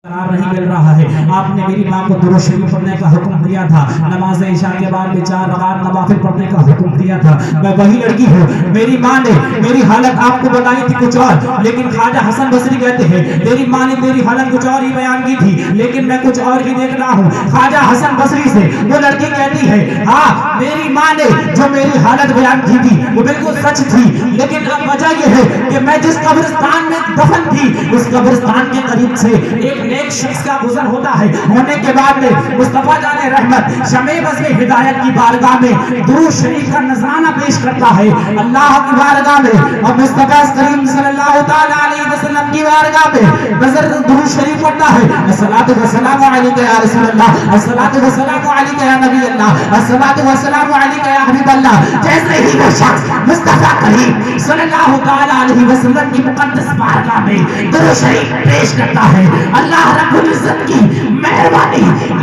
नहीं मिल रहा है। आपने मेरी माँ को दुरूद शरीफ पढ़ने का हुक्म दिया था, नमाज इशा के बाद भी 4 रकात नवाफिल पढ़ने का हुक्म दिया था। मैं वही लड़की हूँ। मेरी माँ ने मेरी हालत आपको बताई थी कुछ और, लेकिन ख्वाजा हसन बसरी कहते हैं मेरी माँ ने मेरी हालत कुछ और ही बयान की थी, लेकिन मैं कुछ और ही देख रहा हूँ। ख्वाजा हसन बसरी से वो लड़की कहती है हाँ मेरी माँ ने जो मेरी हालत बयान की थी वो बिल्कुल सच थी, लेकिन अब वजह यह है कि मैं जिस कब्रिस्तान में दफन थी उस कब्रिस्तान के करीब से एक नेक शख्स का गुजर होता है। होने के बाद में मुस्तफा जाने रहमत शमे बज़्म हिदायत की बारगाह में दुरूद शरीफ का नजराना पेश करता है अल्लाह की बारगाह में, और मुस्तफा करीम सल्लल्लाहु तआला अलैहि वसल्लम की बारगाह में नजर दुरूद शरीफ पढ़ता है। अस्सलातु वस्सलामु अलैका या रसूल अल्लाह, अस्सलातु वस्सलामु अलैका या नबी अल्लाह, अस्सलातु वस्सलामु अलैका या हबीब अल्लाह। जैसे ही वो शख्स मुस्तफा करीम सल्लल्लाहु तआला अलैहि वसल्लम की मुकद्दस बारगाह में दुरूद शरीफ पेश करता है, अल्लाह रब्बुल इज्जत की मेहरबानी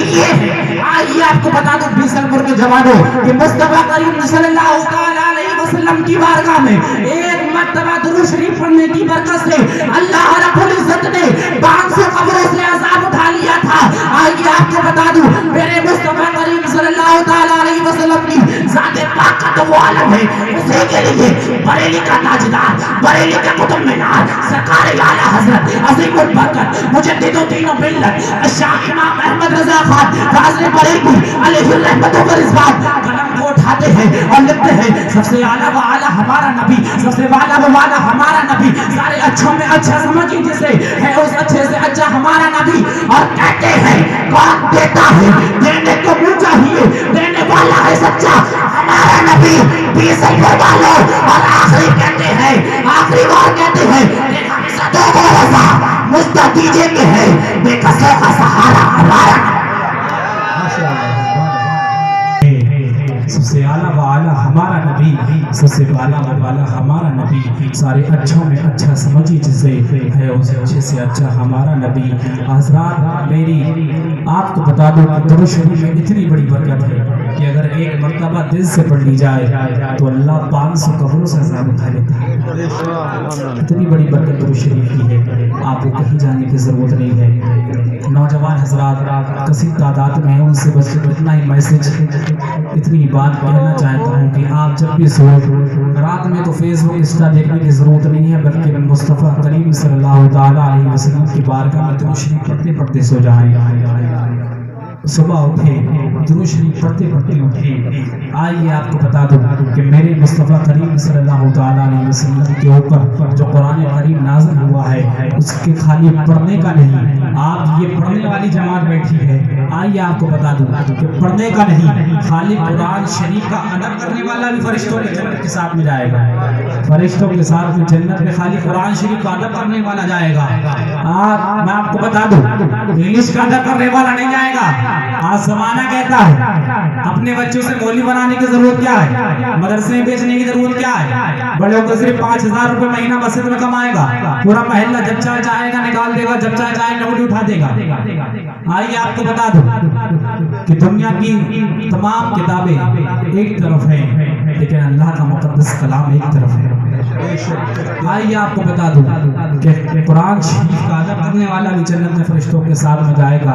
ये है। आइए आपको बता दूं बीसलपुर के जवानों कि मुस्तफा करीम सल्लल्लाहु तआला अलैहि वसल्लम की बारगाह में एक मर्तबा दुरूद शरीफ पढ़ने की बरकत से अल्लाह रब्बुल इज्जत ने 500 कब्रों से अज़ाब उठा लिया था। आइए आपको बता दूं मेरे मुस्तफा करीम सल्लल्लाहु तआला अलैहि वसल्लम की ज़ात पाक का तो वो आलम है, उसी के लिए बरेली का ताजदार, बरेली का कुतुब मीनार, सरकार आला हजरत अज़ीमुल बरकत मुजद्दिद तीनों मिल्लत शाह इमाम अहमद रजा खान काज़ी बरेली अलैहि रहमतों का रिज़वान कलम को उठाते हैं और लिखते हैं सबसे आला व आला हमारा नबी, सबसे वाला व वाला हमारा नबी, सारे अच्छों में अच्छा समझिए जिसे है उस अच्छे से अच्छा हमारा नबी। और कहते हैं कौन देता है देने को मुझे चाहिए, देने वाला है सच्चा हमारा नबी। 20 वालों और आखिरी कहते हैं, आखिरी बार कहते हैं मुस्तकीजे में है बेकसों का सहारा हमारा। सबसे आला व आला हमारा नबी, सबसे वाला व वाला हमारा नबी, सारे अच्छों में अच्छा समझिए जिसे है उस अच्छे से अच्छा हमारा नबी। हज़रात मेरी आपको बता दूं कि दुरूद शरीफ में इतनी बड़ी बरकत है कि अगर एक मर्तबा दिल से पढ़ ली जाए तो अल्लाह 500 कब्रों से अज़ाब उठा लेता है। इतनी बड़ी बरकत दुरूद शरीफ की है, आपको कहीं जाने की ज़रूरत नहीं है। नौजवान हज़रात कसीर तादाद में है, उनसे बस इतना ही मैसेज इतनी बात कहना चाहता हूँ कि आप जब भी सो रात में तो फेसबुक इंस्टा देखने की ज़रूरत नहीं है, बल्कि मुस्तफ़ा करीम सल्लल्लाहु तआला अलैहि वसल्लम की बारगाह में दुरूद शरीफ पढ़ते पढ़ते सो जाएं। सुबह उठे दुरूद शरीफ पढ़ते पढ़ते उठे। आइए आपको बता दूं कि मेरे मुस्तफ़ा करीम सल्लल्लाहु तआला अलैहि वसल्लम के ऊपर जो कुरान करीम नाज़िल हुआ है उसके खाली पढ़ने का नहीं, आप ये पढ़ने वाली जमात बैठी है, आइए आपको बता दूं कि पढ़ने का नहीं, खाली कुरान शरीफ का अदब करने वाला भी फरिश्तों के जन्नत के साथ में जाएगा। फरिश्तों के साथ में जन्नत में खाली कुरान शरीफ का अदब करने वाला जाएगा। मैं आपको बता दूं इंग्लिश का अदब करने वाला नहीं जाएगा। आज जमाना कहता है अपने बच्चों से मौलवी बनाने की जरूरत क्या है, मदरसे में बेचने की जरूरत क्या है, बड़े होकर सिर्फ 5000 रुपए महीना मस्जिद में कमाएगा, पूरा महल्ला जब चाहे चाहेगा निकाल देगा, जब चाहे चाहे नौकरी उठा देगा। आइए आपको बता दूं कि दुनिया की तमाम किताबें एक तरफ हैं, लेकिन अल्लाह का मुकद्दस कलाम एक तरफ है। आइए आपको बता दूं कि कुरान शरीफ का अदब करने वाला भी जन्नत में फरिश्तों के साथ में जाएगा।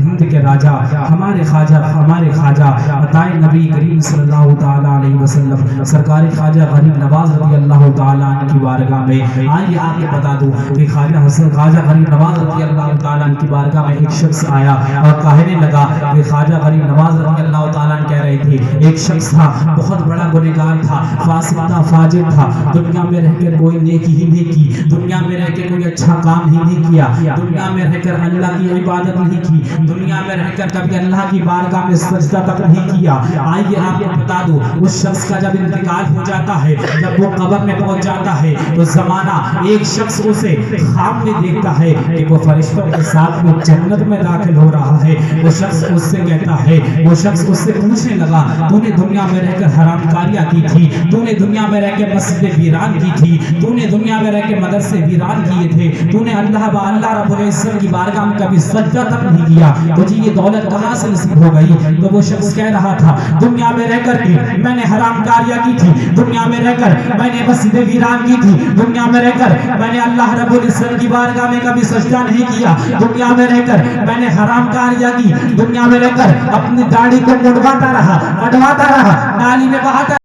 हिंद के राजा हमारे ख्वाजा अताए नबी करीम सल्लल्लाहु तआला अलैहि वसल्लम सरकार ख्वाजा गरीब नवाज रज़ी अल्लाह तआला अन्हु की बारगाह में। आइए आपको बता दूं कि ख्वाजा गरीब नवाज रज़ी अल्लाह तआला अन्हु की बारगाह में एक शख्स आया और कहने लगा कि ख्वाजा गरीब नवाज रज़ी अल्लाह तआला अन्हु कह रहे थे एक शख्स था बहुत बड़ा गुनहगार था, फासिक था, फाजिर था, दुनिया में रहकर कोई नेकी ही नहीं की, दुनिया में रहकर कोई अच्छा काम ही नहीं किया, दुनिया में रहकर अल्लाह की इबादत नहीं की, दुनिया में रहकर कभी अल्लाह की बारगाह में सजदा तक नहीं किया। आइए आपको बता दूं उस शख्स का जब इंतकाल हो जाता है, जब वो कब्र में पहुंच जाता है तो जमाना एक शख्स उसे ख्वाब में देखता है कि वो फरिश्तों के साथ में जन्नत में दाखिल हो रहा है। वो शख्स उससे कहता है, वो शख्स उससे पूछने लगा तूने दुनिया में रहकर حرام کاریاں کی تھی، تو نے دنیا میں رہ کے مسجد ویران کی تھی، تو نے دنیا میں رہ کے مدرسے ویران کیے تھے، تو نے اللہ رب العزت کی بارگاہ میں کبھی سجدہ تک نہیں کیا، تجھے یہ دولت کہاں سے نصیب ہو گئی؟ تو وہ شخص کہہ رہا تھا دنیا میں رہ کر کے میں نے حرام کاریاں کی تھی، دنیا میں رہ کر میں نے مسجد ویران کی تھی، دنیا میں رہ کر میں نے اللہ رب العزت کی بارگاہ میں کبھی سجدہ نہیں کیا، دنیا میں رہ کر میں نے حرام کاریاں کی، دنیا میں رہ کر اپنی داڑھی کو مڑواتا رہا، نالی میں بہاتا